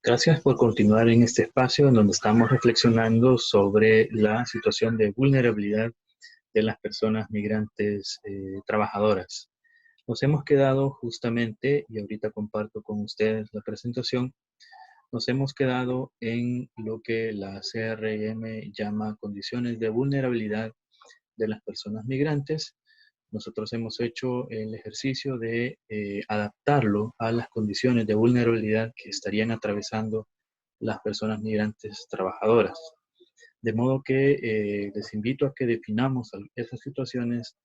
Gracias por continuar en este espacio en donde estamos reflexionando sobre la situación de vulnerabilidad de las personas migrantes trabajadoras. Nos hemos quedado justamente, y ahorita comparto con ustedes la presentación, nos hemos quedado en lo que la CRM llama condiciones de vulnerabilidad de las personas migrantes. Nosotros hemos hecho el ejercicio de adaptarlo a las condiciones de vulnerabilidad que estarían atravesando las personas migrantes trabajadoras. De modo que les invito a que definamos esas situaciones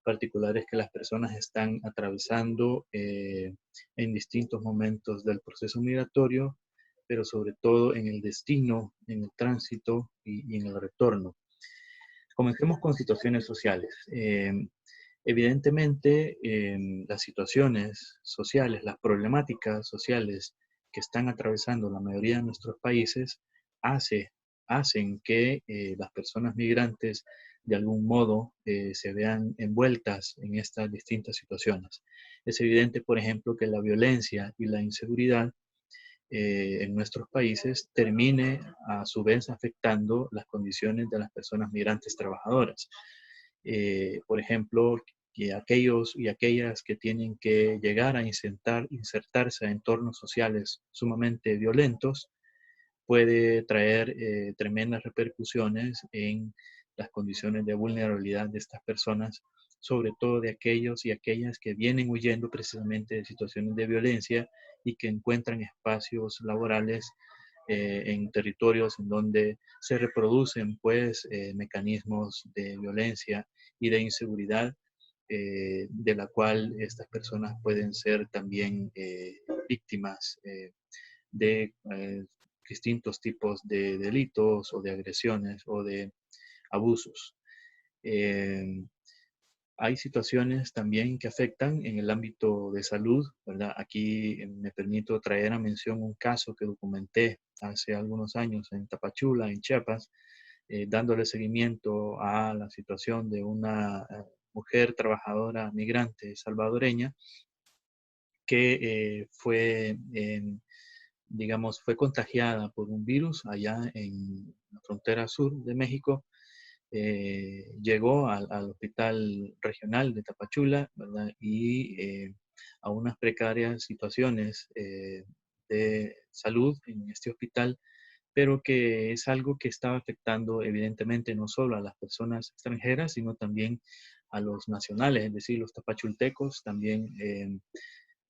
particulares que las personas están atravesando en distintos momentos del proceso migratorio, pero sobre todo en el destino, en el tránsito y en el retorno. Comencemos con situaciones sociales. Evidentemente, las situaciones sociales, las problemáticas sociales que están atravesando la mayoría de nuestros países hace, hacen que las personas migrantes de algún modo se vean envueltas en estas distintas situaciones. Es evidente, por ejemplo, que la violencia y la inseguridad en nuestros países termine a su vez afectando las condiciones de las personas migrantes trabajadoras. Por ejemplo, que aquellos y aquellas que tienen que llegar a insertarse a entornos sociales sumamente violentos, puede traer tremendas repercusiones en las condiciones de vulnerabilidad de estas personas, sobre todo de aquellos y aquellas que vienen huyendo precisamente de situaciones de violencia y que encuentran espacios laborales en territorios en donde se reproducen pues mecanismos de violencia y de inseguridad de la cual estas personas pueden ser también víctimas de distintos tipos de delitos o de agresiones o de abusos. Eh, Hay situaciones también que afectan en el ámbito de salud, ¿verdad? Aquí me permito traer a mención un caso que documenté hace algunos años en Tapachula, en Chiapas, dándole seguimiento a la situación de una mujer trabajadora migrante salvadoreña que digamos, fue contagiada por un virus allá en la frontera sur de México. Llegó al hospital regional de Tapachula, ¿verdad? Y a unas precarias situaciones de salud en este hospital, pero que es algo que estaba afectando evidentemente no solo a las personas extranjeras, sino también a los nacionales, es decir, los tapachultecos también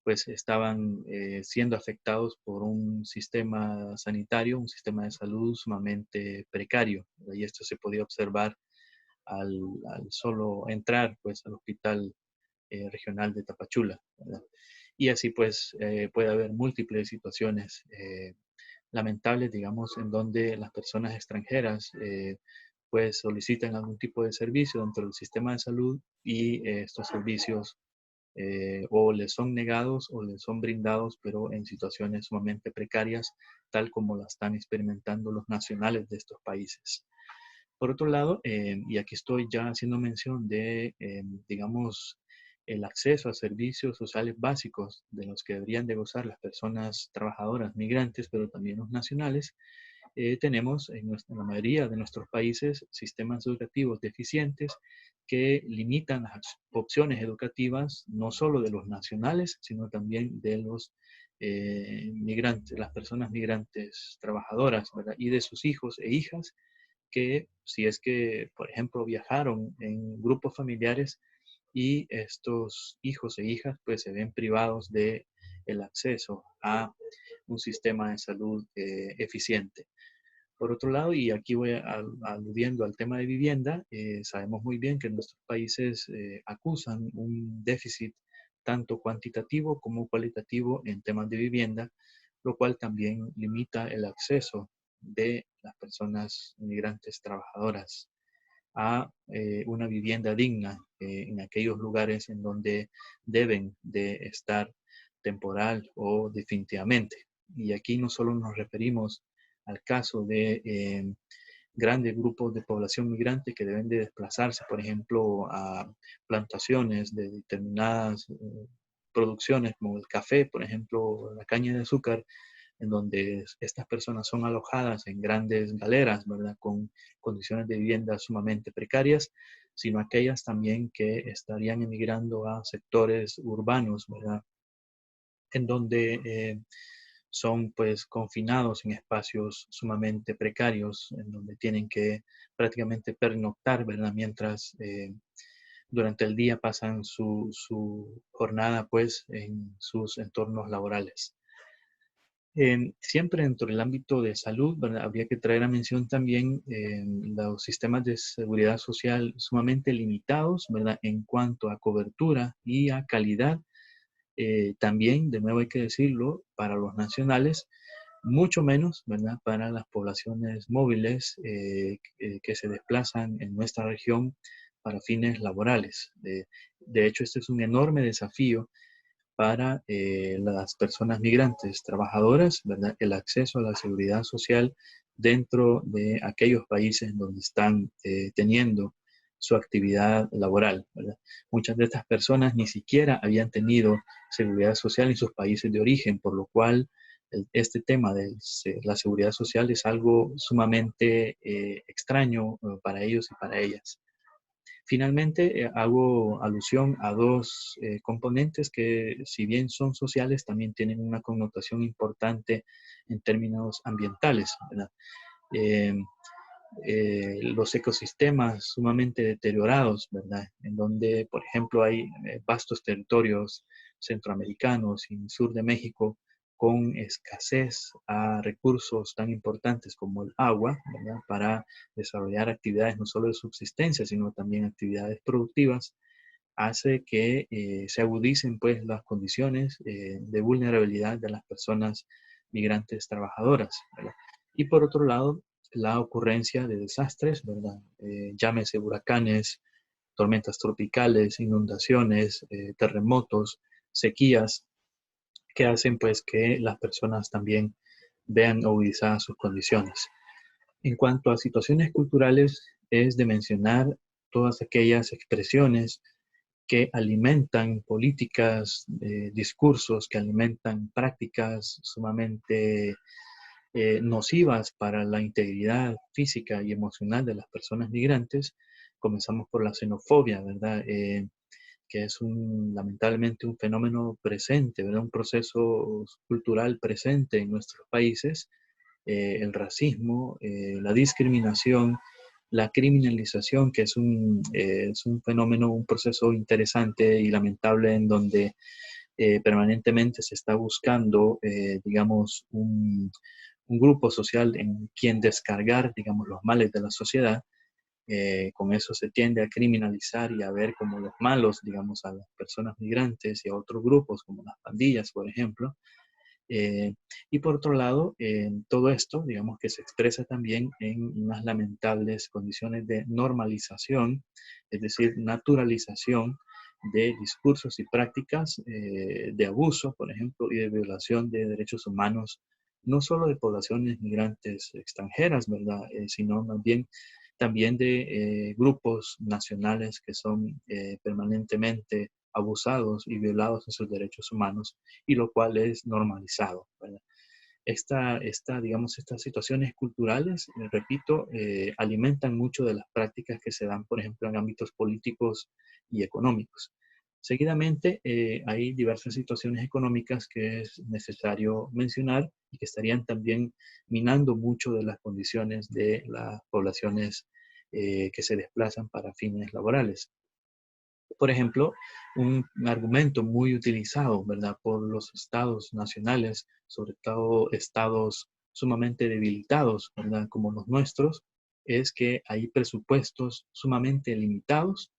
pues estaban siendo afectados por un sistema sanitario, un sistema de salud sumamente precario. Y esto se podía observar al, al solo entrar pues al hospital regional de Tapachula, ¿verdad? Y así pues puede haber múltiples situaciones lamentables, digamos, en donde las personas extranjeras pues solicitan algún tipo de servicio dentro del sistema de salud y estos servicios o les son negados o les son brindados, pero en situaciones sumamente precarias, tal como la están experimentando los nacionales de estos países. Por otro lado, y aquí estoy ya haciendo mención de, digamos, el acceso a servicios sociales básicos de los que deberían de gozar las personas trabajadoras, migrantes, pero también los nacionales, tenemos en la mayoría de nuestros países sistemas educativos deficientes que limitan las opciones educativas no solo de los nacionales, sino también de los migrantes, las personas migrantes trabajadoras, ¿verdad? Y de sus hijos e hijas que si es que, por ejemplo, viajaron en grupos familiares y estos hijos e hijas pues se ven privados de el acceso a un sistema de salud eficiente. Por otro lado, y aquí voy aludiendo al tema de vivienda, sabemos muy bien que nuestros países acusan un déficit tanto cuantitativo como cualitativo en temas de vivienda, lo cual también limita el acceso de las personas migrantes trabajadoras a una vivienda digna en aquellos lugares en donde deben de estar temporal o definitivamente. Y aquí no solo nos referimos al caso de grandes grupos de población migrante que deben de desplazarse, por ejemplo, a plantaciones de determinadas producciones como el café, por ejemplo, la caña de azúcar, en donde estas personas son alojadas en grandes galeras, ¿verdad? Con condiciones de vivienda sumamente precarias, sino aquellas también que estarían emigrando a sectores urbanos, ¿verdad? En donde son pues confinados en espacios sumamente precarios, en donde tienen que prácticamente pernoctar, ¿verdad? Mientras durante el día pasan su jornada pues en sus entornos laborales. Siempre dentro del ámbito de salud, ¿verdad? Habría que traer a mención también los sistemas de seguridad social sumamente limitados, ¿verdad? En cuanto a cobertura y a calidad. También, de nuevo hay que decirlo, para los nacionales, mucho menos, ¿verdad? Para las poblaciones móviles que se desplazan en nuestra región para fines laborales. De hecho, este es un enorme desafío para las personas migrantes trabajadoras, ¿verdad? El acceso a la seguridad social dentro de aquellos países donde están teniendo su actividad laboral, ¿verdad? Muchas de estas personas ni siquiera habían tenido seguridad social en sus países de origen, por lo cual este tema de la seguridad social es algo sumamente extraño para ellos y para ellas. Finalmente, hago alusión a dos componentes que, si bien son sociales, también tienen una connotación importante en términos ambientales, ¿verdad? Eh, los ecosistemas sumamente deteriorados, ¿verdad? En donde, por ejemplo, hay vastos territorios centroamericanos y en el sur de México con escasez a recursos tan importantes como el agua, ¿verdad? Para desarrollar actividades no solo de subsistencia, sino también actividades productivas, hace que se agudicen pues las condiciones de vulnerabilidad de las personas migrantes trabajadoras, ¿verdad? Y por otro lado, la ocurrencia de desastres, ¿verdad? Llámese huracanes, tormentas tropicales, inundaciones, terremotos, sequías, que hacen pues que las personas también vean agudizadas sus condiciones. En cuanto a situaciones culturales, es de mencionar todas aquellas expresiones que alimentan políticas, discursos, que alimentan prácticas sumamente nocivas para la integridad física y emocional de las personas migrantes. Comenzamos por la xenofobia, ¿verdad? Que es lamentablemente un fenómeno presente, ¿verdad? Un proceso cultural presente en nuestros países. El racismo, la discriminación, la criminalización, que es un fenómeno, un proceso interesante y lamentable en donde permanentemente se está buscando, digamos, un grupo social en quien descargar, digamos, los males de la sociedad. Con eso se tiende a criminalizar y a ver como los malos, digamos, a las personas migrantes y a otros grupos como las pandillas, por ejemplo. Eh, y por otro lado, todo esto, digamos que se expresa también en unas lamentables condiciones de normalización, es decir, naturalización de discursos y prácticas de abuso, por ejemplo, y de violación de derechos humanos, no solo de poblaciones migrantes extranjeras, ¿verdad? Sino más bien también de grupos nacionales que son permanentemente abusados y violados en sus derechos humanos, y lo cual es normalizado, ¿verdad? Digamos, estas situaciones culturales, repito, alimentan mucho de las prácticas que se dan, por ejemplo, en ámbitos políticos y económicos. Seguidamente, hay diversas situaciones económicas que es necesario mencionar y que estarían también minando mucho de las condiciones de las poblaciones que se desplazan para fines laborales. Por ejemplo, un argumento muy utilizado, ¿verdad?, por los estados nacionales, sobre todo estados sumamente debilitados, ¿verdad?, como los nuestros, es que hay presupuestos sumamente limitados,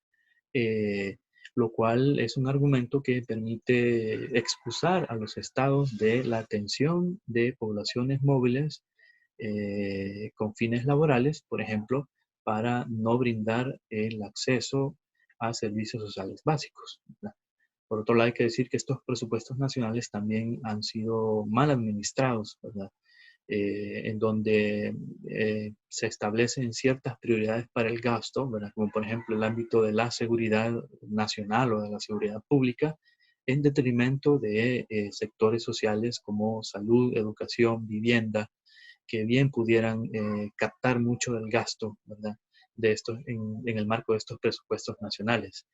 eh, lo cual es un argumento que permite excusar a los estados de la atención de poblaciones móviles con fines laborales, por ejemplo, para no brindar el acceso a servicios sociales básicos, ¿verdad? Por otro lado, hay que decir que estos presupuestos nacionales también han sido mal administrados, ¿verdad? En donde se establecen ciertas prioridades para el gasto, ¿verdad? Como por ejemplo el ámbito de la seguridad nacional o de la seguridad pública, en detrimento de sectores sociales como salud, educación, vivienda, que bien pudieran captar mucho del gasto, ¿verdad? De estos, en el marco de estos presupuestos nacionales.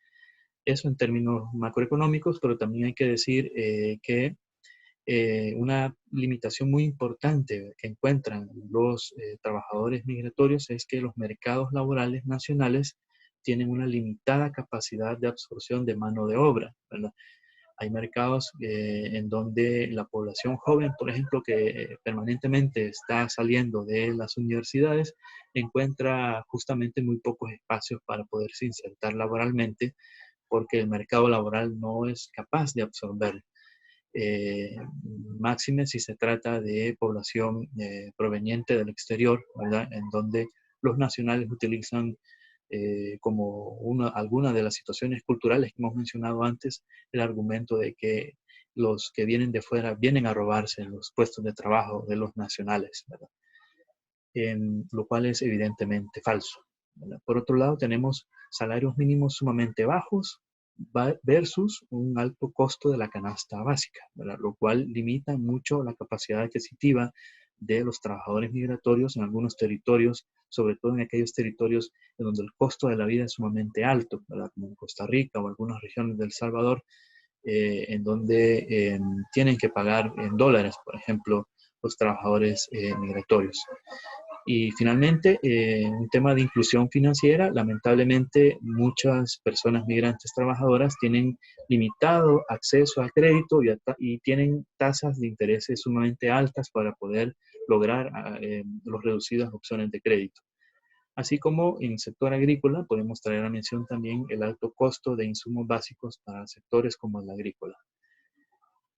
Eso en términos macroeconómicos, pero también hay que decir que una limitación muy importante que encuentran los trabajadores migratorios es que los mercados laborales nacionales tienen una limitada capacidad de absorción de mano de obra, ¿verdad? Hay mercados en donde la población joven, por ejemplo, que permanentemente está saliendo de las universidades, encuentra justamente muy pocos espacios para poderse insertar laboralmente porque el mercado laboral no es capaz de absorber. Eh, Máxime si se trata de población proveniente del exterior, ¿verdad? En donde los nacionales utilizan como alguna de las situaciones culturales que hemos mencionado antes, el argumento de que los que vienen de fuera vienen a robarse los puestos de trabajo de los nacionales, ¿verdad? Lo cual es evidentemente falso, ¿verdad? Por otro lado, tenemos salarios mínimos sumamente bajos versus un alto costo de la canasta básica, ¿verdad? Lo cual limita mucho la capacidad adquisitiva de los trabajadores migratorios en algunos territorios, sobre todo en aquellos territorios en donde el costo de la vida es sumamente alto, ¿verdad? Como en Costa Rica o algunas regiones del Salvador, en donde tienen que pagar en dólares, por ejemplo, los trabajadores migratorios. Y finalmente, un tema de inclusión financiera. Lamentablemente, muchas personas migrantes trabajadoras tienen limitado acceso al crédito y tienen tasas de intereses sumamente altas para poder lograr los reducidas opciones de crédito. Así como en el sector agrícola, podemos traer a mención también el alto costo de insumos básicos para sectores como el agrícola.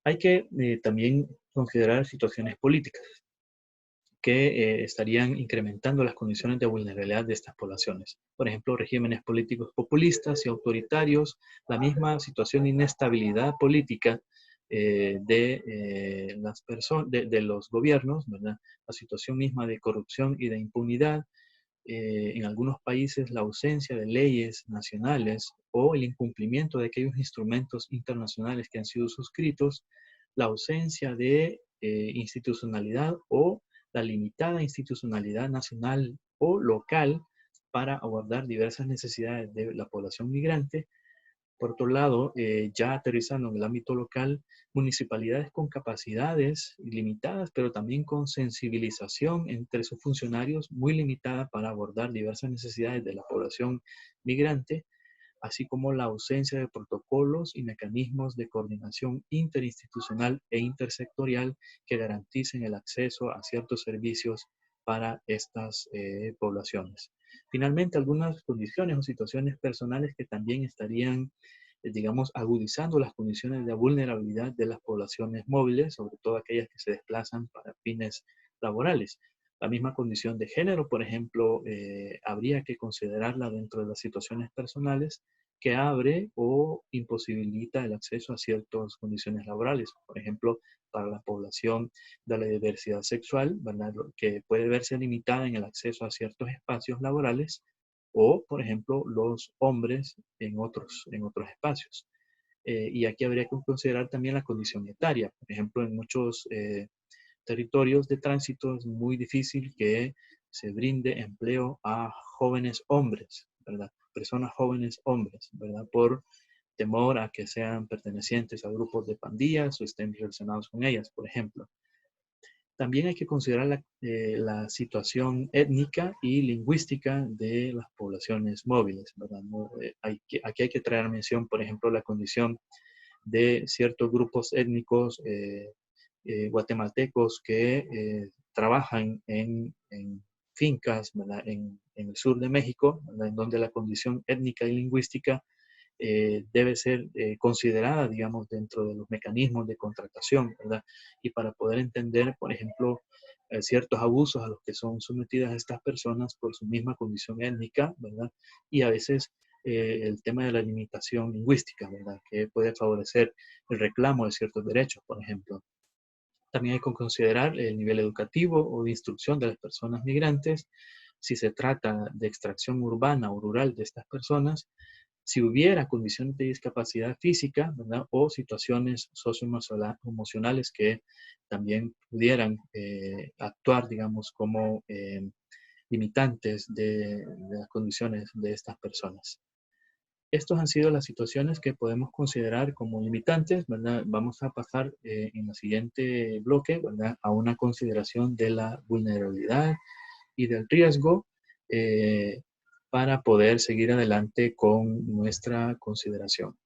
Hay que también considerar situaciones políticas que estarían incrementando las condiciones de vulnerabilidad de estas poblaciones. Por ejemplo, regímenes políticos populistas y autoritarios, la misma situación de inestabilidad política de los gobiernos, ¿verdad? La situación misma de corrupción y de impunidad, en algunos países la ausencia de leyes nacionales o el incumplimiento de aquellos instrumentos internacionales que han sido suscritos, la ausencia de institucionalidad o la limitada institucionalidad nacional o local para abordar diversas necesidades de la población migrante. Por otro lado, ya aterrizando en el ámbito local, municipalidades con capacidades limitadas, pero también con sensibilización entre sus funcionarios muy limitada para abordar diversas necesidades de la población migrante, así como la ausencia de protocolos y mecanismos de coordinación interinstitucional e intersectorial que garanticen el acceso a ciertos servicios para estas poblaciones. Finalmente, algunas condiciones o situaciones personales que también estarían, digamos, agudizando las condiciones de vulnerabilidad de las poblaciones móviles, sobre todo aquellas que se desplazan para fines laborales. La misma condición de género, por ejemplo, habría que considerarla dentro de las situaciones personales que abre o imposibilita el acceso a ciertas condiciones laborales. Por ejemplo, para la población de la diversidad sexual, ¿verdad? Que puede verse limitada en el acceso a ciertos espacios laborales, o, por ejemplo, los hombres en otros espacios. Y aquí habría que considerar también la condición etaria. Por ejemplo, en muchos territorios de tránsito es muy difícil que se brinde empleo a jóvenes hombres, ¿verdad? Personas jóvenes hombres, ¿verdad? Por temor a que sean pertenecientes a grupos de pandillas o estén relacionados con ellas, por ejemplo. También hay que considerar la situación étnica y lingüística de las poblaciones móviles, ¿verdad? No, aquí hay que traer a mención, por ejemplo, la condición de ciertos grupos étnicos guatemaltecos que trabajan en fincas, ¿verdad? En el sur de México, ¿verdad? En donde la condición étnica y lingüística debe ser considerada, digamos, dentro de los mecanismos de contratación, ¿verdad? Y para poder entender, por ejemplo, ciertos abusos a los que son sometidas estas personas por su misma condición étnica, ¿verdad? Y a veces el tema de la limitación lingüística, ¿verdad? Que puede favorecer el reclamo de ciertos derechos, por ejemplo. También hay que considerar el nivel educativo o de instrucción de las personas migrantes, si se trata de extracción urbana o rural de estas personas, Si hubiera condiciones de discapacidad física, ¿verdad? O situaciones socioemocionales que también pudieran actuar, digamos, como limitantes de las condiciones de estas personas. Estas han sido las situaciones que podemos considerar como limitantes, ¿verdad? Vamos a pasar en el siguiente bloque, ¿verdad? A una consideración de la vulnerabilidad y del riesgo para poder seguir adelante con nuestra consideración.